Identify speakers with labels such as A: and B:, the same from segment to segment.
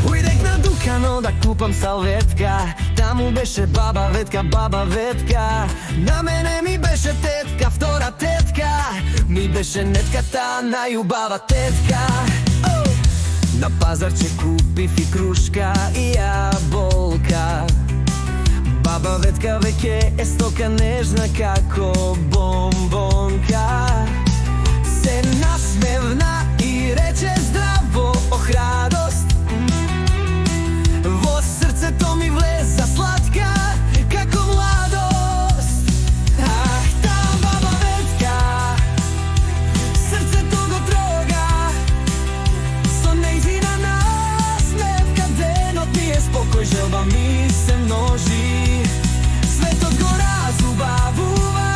A: Уидех на дукано да купам салветка, таму беше баба Ветка, баба Ветка. На мене ми беше тетка, втора тетка, ми беше нетката, најубава тетка. На пазарче купив и крушка и јаболка. Баба Ветка веќе е стока нежна како бомбонка. Се насмевна и рече здраво, ох радост. Во срцето ми влеза сладка како младост. Ах, та баба Ветка, срцето го трога. Со нејзина насмевка денот ми е спокој, желба ми се множи. Светот го разубавува,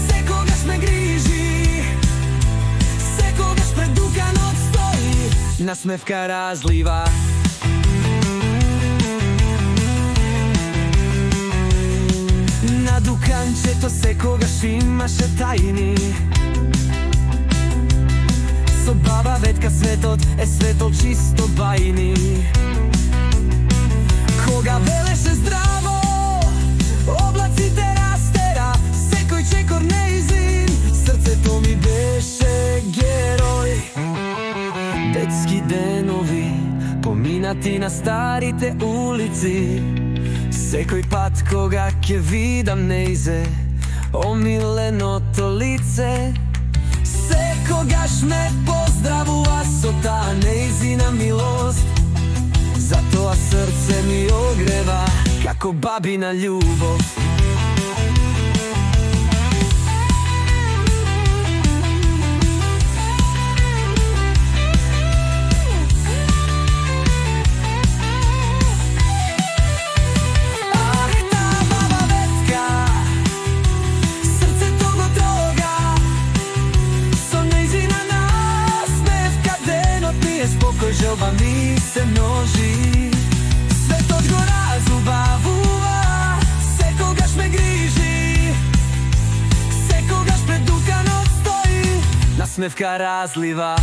A: секогаш ме грижи. Секогаш пред дуканот стои, насмевка разлива. На дуканчето секогаш имаше тајни. Со баба Ветка светот е светол чисто бајни. Кога велеше здраво, облаците растера, секој чекор нејзин, срцето ми беше герој. Детски денови, поминати на старите улици. Секој пат кога ќе видам нејзе, омиленото лице, секогаш ме поздравува со таа нејзина милост. Затоа срце ми огрева како бабина љубов. Желба ми се множи, светот го разубавува, секогаш ме грижи. Секогаш пред дуканот стои, насмевка разлива.